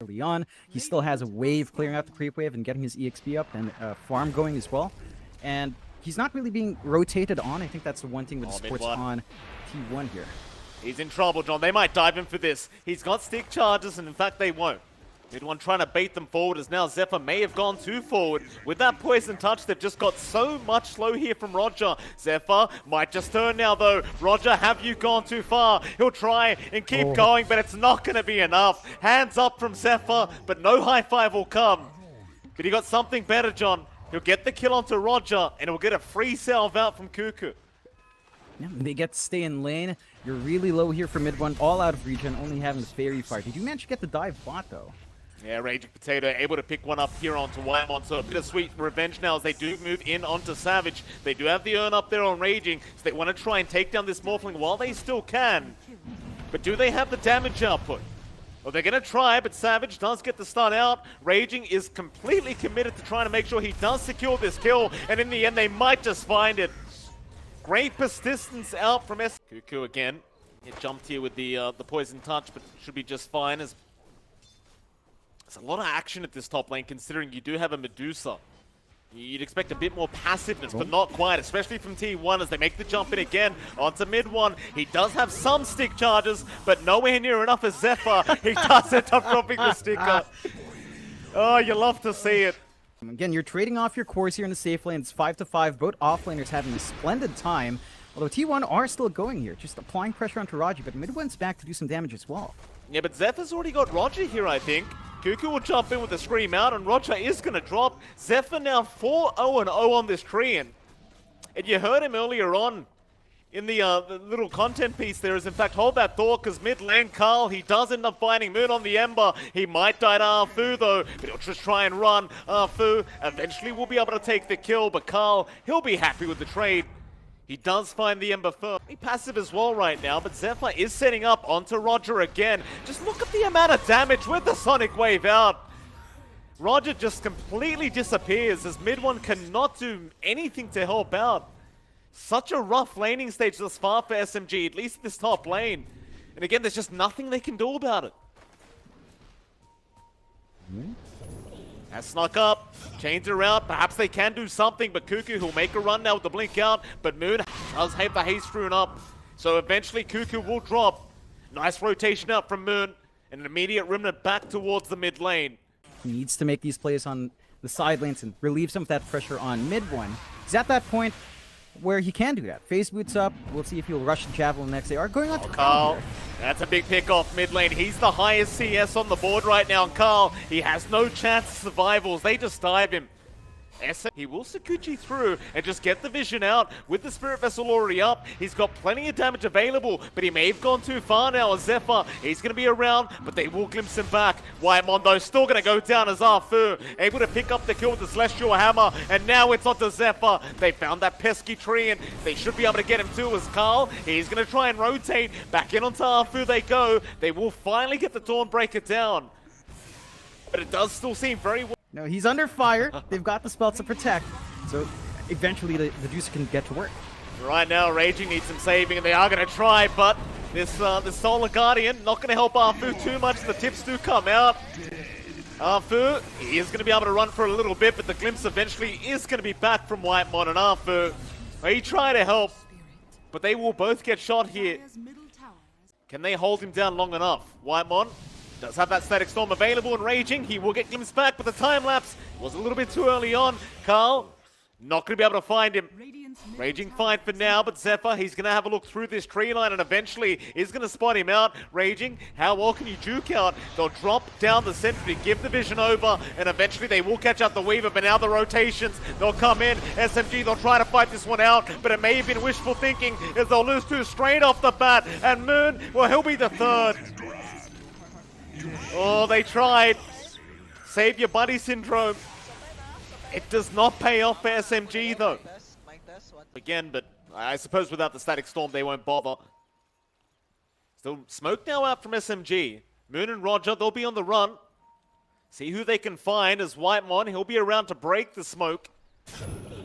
early on. He still has a wave clearing out the creep wave and getting his EXP up and farm going as well. And he's not really being rotated on. I think that's the one thing with the supports on T1 here. He's in trouble, John. They might dive in for this. He's got stick charges, and in fact, they won't. Mid1 trying to bait them forward as now Zephyr may have gone too forward. With that poison touch, they've just got so much slow here from Roger. Zephyr might just turn now, though. Roger, have you gone too far? He'll try and keep going, but it's not going to be enough. Hands up from Zephyr, but no high five will come. But he got something better, John. He'll get the kill onto Roger, and he'll get a free salve out from Kuku. Yeah, they get to stay in lane. You're really low here for mid-1, all out of regen, only having the fairy fire. Did you manage to get the dive bot, though? Yeah, Raging Potato able to pick one up here onto Wymon, so a bit of sweet revenge now as they do move in onto Savage. They do have the urn up there on Raging, so they want to try and take down this Morphling while they still can. But do they have the damage output? Well, they're going to try, but Savage does get the stun out. Raging is completely committed to trying to make sure he does secure this kill, and in the end, they might just find it. Great persistence out from Kuku again. He jumped here with the poison touch, but should be just fine as there's a lot of action at this top lane, considering you do have a Medusa. You'd expect a bit more passiveness, but not quite, especially from T1 as they make the jump in again onto mid-1. He does have some stick charges, but nowhere near enough as Zephyr. He does end up dropping the sticker. Oh, you love to see it. Again, you're trading off your cores here in the safe lane. It's 5-5. Both offlaners having a splendid time. Although T1 are still going here, just applying pressure onto Raji, but mid-1's back to do some damage as well. Yeah, but Zephyr's already got Roger here, I think. Kuku will jump in with a scream out, and Roger is going to drop. Zephyr now 4-0-0 on this Treant. And you heard him earlier on in the little content piece there is, in fact, hold that thought, because mid lane, Carl, he does end up finding Moon on the Ember. He might die to Arfu, though, but he'll just try and run. Arfu eventually will be able to take the kill, but Carl, he'll be happy with the trade. He does find the Ember first. He's passive as well right now, but Zephyr is setting up onto Roger again. Just look at the amount of damage with the Sonic Wave out. Roger just completely disappears as mid-1 cannot do anything to help out. Such a rough laning stage thus far for SMG, at least this top lane. And again, there's just nothing they can do about it. Has snuck up, chains her out, perhaps they can do something, but Kuku who'll make a run now with the blink out, but Moon does have the haste rune up, so eventually Kuku will drop. Nice rotation out from Moon, and an immediate remnant back towards the mid lane. He needs to make these plays on the side lanes and relieve some of that pressure on mid-1. He's at that point where he can do that. Phase boots up, we'll see if he'll rush the Javelin next. They are going on to Carl. That's a big pick off mid lane. He's the highest CS on the board right now, and Carl, he has no chance of survivals. They just dive him. He will Sakuchi through and just get the vision out with the Spirit Vessel already up. He's got plenty of damage available, but he may have gone too far now as Zephyr. He's going to be around, but they will glimpse him back. Wymon still going to go down as Arfu, able to pick up the kill with the Celestial Hammer, and now it's onto Zephyr. They found that pesky tree, and they should be able to get him too as Carl. He's going to try and rotate. Back in onto Arfu they go. They will finally get the Dawnbreaker down, but it does still seem very well. No, he's under fire. They've got the spells to protect. So eventually the Juicer can get to work. Right now, Raging needs some saving, and they are going to try, but this Solar Guardian not going to help Arfu too much. The tips do come out. Arfu, he is going to be able to run for a little bit, but the glimpse eventually is going to be back from Wymon, and Arfu, he tried to help, but they will both get shot here. Can they hold him down long enough? Wymon does have that Static Storm available, and Raging, he will get glimpsed back, but the time lapse was a little bit too early on. Carl, not going to be able to find him. Raging fine for now, but Zephyr, he's going to have a look through this tree line and eventually is going to spot him out. Raging, how well can you juke out? They'll drop down the sentry, give the vision over, and eventually they will catch out the Weaver, but now the rotations, they'll come in. SMG, they'll try to fight this one out, but it may have been wishful thinking as they'll lose two straight off the bat, and Moon, well, he'll be the third. Oh, they tried. Save your buddy syndrome. It does not pay off for SMG though. Again, but I suppose without the Static Storm they won't bother. Still smoke now out from SMG. Moon and Roger, they'll be on the run. See who they can find as Wymon, he'll be around to break the smoke.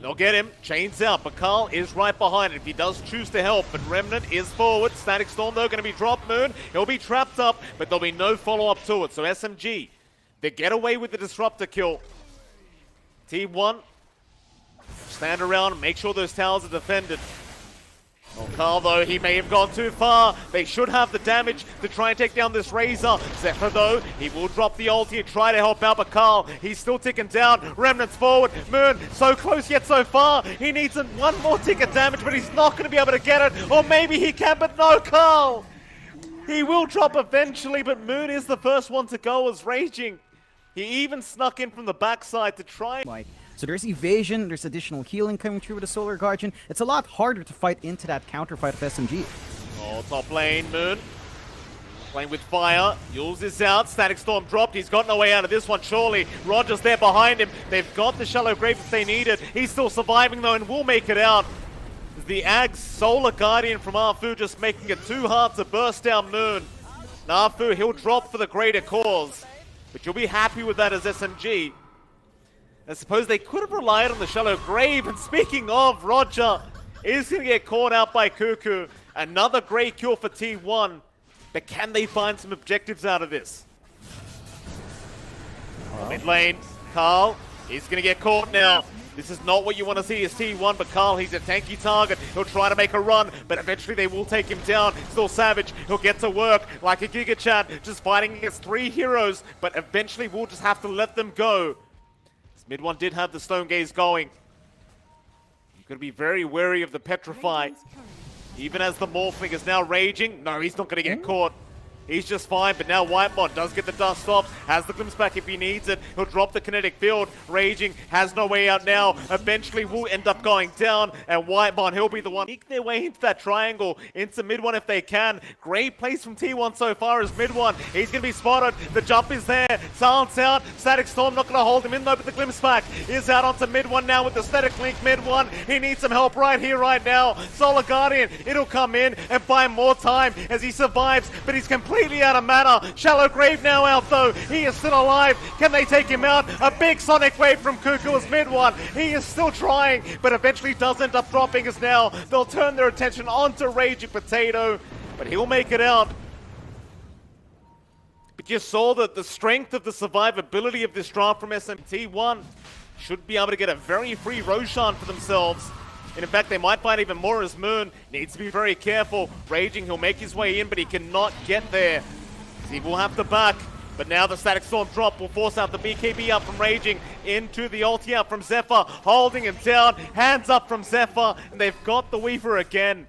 They'll get him, chains out, but Carl is right behind it if he does choose to help, but Remnant is forward. Static Storm though going to be dropped. Moon, he'll be trapped up, but there'll be no follow-up to it, so SMG They get away with the disruptor kill. T1, stand around, make sure those towers are defended. Oh, Carl, though, he may have gone too far. They should have the damage to try and take down this Razor. Zephyr, though, he will drop the ulti and try to help out, but Carl, he's still ticking down. Remnants forward. Moon, so close yet so far. He needs one more tick of damage, but he's not going to be able to get it. Or maybe he can, but no, Carl. He will drop eventually, but Moon is the first one to go as Raging. He even snuck in from the backside to try. So there's evasion, there's additional healing coming through with the Solar Guardian. It's a lot harder to fight into that counter fight of SMG. Oh, top lane, Moon. Playing with fire. Yules is out. Static Storm dropped. He's got no way out of this one, surely. Roger's there behind him. They've got the shallow grave if they need it. He's still surviving, though, and will make it out. The Ag's Solar Guardian from Arfu just making it too hard to burst down Moon. Arfu, he'll drop for the greater cause. But you'll be happy with that as SMG. I suppose they could have relied on the shallow grave. And speaking of, Roger is going to get caught out by Kuku. Another great kill for T1. But can they find some objectives out of this? Mid lane, Carl, he's going to get caught now. This is not what you want to see as T1, but Carl, he's a tanky target. He'll try to make a run, but eventually they will take him down. Still Savage, he'll get to work like a Giga Chat, just fighting against 3 heroes, but eventually we'll just have to let them go. Mid one did have the Stone Gaze going. You've got to be very wary of the Petrify. Even as the Morphling is now raging. No, he's not going to get caught. He's just fine, but now Whitemon does get the dust off, has the glimpse back if he needs it. He'll drop the kinetic field. Raging has no way out now. Eventually will end up going down, and Whitemon, he'll be the one sneak their way into that triangle, into mid one if they can. Great place from T1 so far as mid one. He's going to be spotted. The jump is there. Silence out. Static Storm not going to hold him in though, but the glimpse back is out onto mid one now with the static link mid one. He needs some help right here, right now. Solar Guardian, it'll come in and buy more time as he survives, but he's completely out of mana. Shallow Grave now out though. He is still alive. Can they take him out? A big sonic wave from Kuku as mid one. He is still trying, but eventually does end up dropping as now they'll turn their attention onto Raging Potato, but he'll make it out. But you saw that the strength of the survivability of this draft from SMT1 should be able to get a very free Roshan for themselves. And in fact, they might find even more as Moon needs to be very careful. Raging, he'll make his way in, but he cannot get there. He will have to back. But now the Static Storm drop will force out the BKB up from Raging into the ulti out from Zephyr, holding him down. Hands up from Zephyr, and they've got the Weaver again.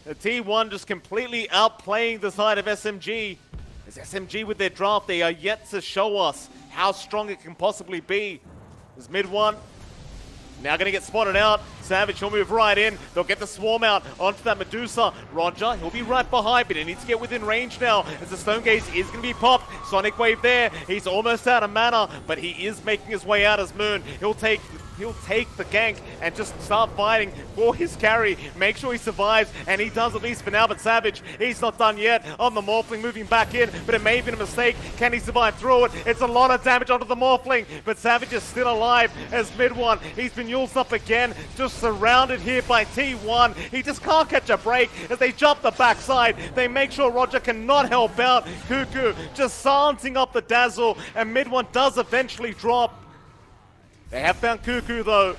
The T1 just completely outplaying the side of SMG. As SMG with their draft, they are yet to show us how strong it can possibly be. As mid one now going to get spotted out. Savage, he'll move right in. They'll get the swarm out onto that Medusa. Roger, he'll be right behind, but he needs to get within range now as the Stone Gaze is going to be popped. Sonic Wave there. He's almost out of mana, but he is making his way out as Moon. He'll take the gank and just start fighting for his carry. Make sure he survives, and he does at least for now, but Savage, he's not done yet on the Morphling, moving back in, but it may have been a mistake. Can he survive through it? It's a lot of damage onto the Morphling, but Savage is still alive as mid one. He's been used up again, just surrounded here by T1. He just can't catch a break as they jump the backside. They make sure Roger cannot help out. Kuku just silencing up the Dazzle, and mid one does eventually drop. They have found Kuku though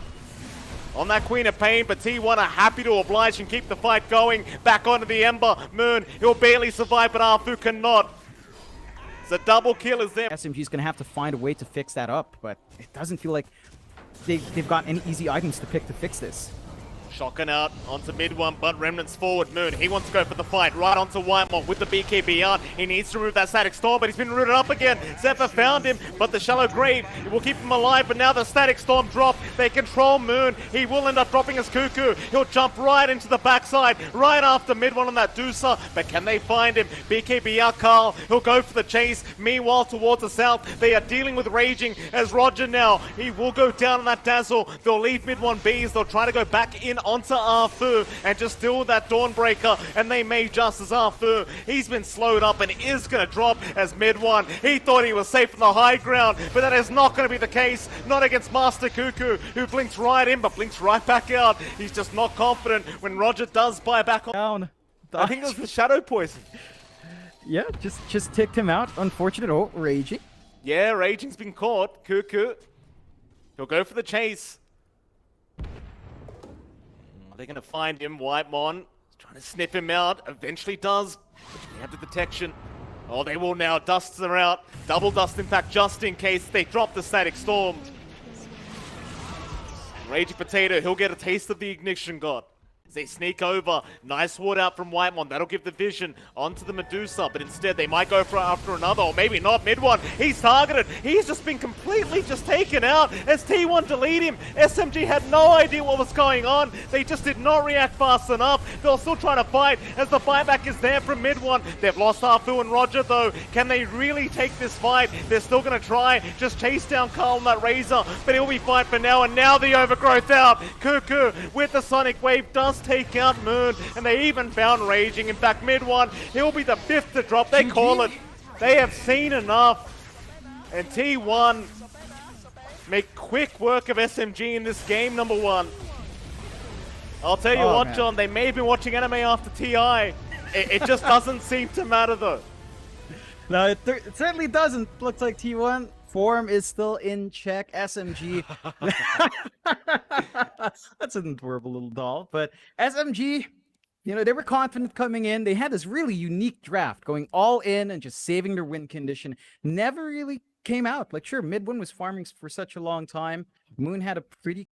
on that Queen of Pain, but T1 are happy to oblige and keep the fight going. Back onto the Ember. Moon, he'll barely survive, but Arfu cannot. So double kill is there. SMG's going to have to find a way to fix that up, but it doesn't feel like they've got any easy items to pick to fix this. Shotgun out onto mid one, but Remnants forward. Moon, he wants to go for the fight right onto Whitemon with the BKB out. He needs to remove that Static Storm, but he's been rooted up again. Zephyr found him, but the Shallow Grave will keep him alive, but now the Static Storm drop. They control Moon. He will end up dropping as Kuku. He'll jump right into the backside, right after mid one on that Deucer, but can they find him? BKB out, Carl. He'll go for the chase. Meanwhile, towards the south, they are dealing with Raging as Roger now. He will go down on that Dazzle. They'll leave mid one Bs. They'll try to go back in onto Arfu and just deal with that Dawnbreaker, and they may just as Arfu. He's been slowed up and is going to drop as mid one. He thought he was safe on the high ground, but that is not going to be the case. Not against Master Kuku, who blinks right in but blinks right back out. He's just not confident when Roger does buy back on. Down. I think it was the Shadow Poison. Yeah, just ticked him out. Unfortunate. Oh, Raging. Yeah, Raging's been caught. Kuku. He'll go for the chase. Are they going to find him? Whitemon trying to sniff him out. Eventually does. But we have the detection. Oh, they will now. Dusts are out. Double dust impact just in case they drop the static storm. Raging Potato, he'll get a taste of the ignition god. As they sneak over, nice ward out from Whitemon. That'll give the vision onto the Medusa, but instead they might go for after another, or maybe not. Mid one, he's targeted. He's just been completely just taken out as T1 delete him. SMG had no idea what was going on. They just did not react fast enough. They're still trying to fight as the buyback is there from mid one. They've lost Arfu and Roger though. Can they really take this fight? They're still going to try. Just chase down Carl on that Razor, but he'll be fine for now. And now the overgrowth out. Kuku with the Sonic Wave does take out Moon, and they even found Raging. In fact, mid one, he'll be the 5th to drop. They call it. They have seen enough. And T1 make quick work of SMG in this game, number 1. I'll tell you what, man. John, they may have been watching anime after TI. It just doesn't seem to matter, though. No, it certainly doesn't. Looks like T1 form is still in check. SMG. That's an adorable little doll. But SMG, you know, they were confident coming in. They had this really unique draft, going all in and just saving their win condition. Never really came out. Like, sure, mid one was farming for such a long time. Moon had a pretty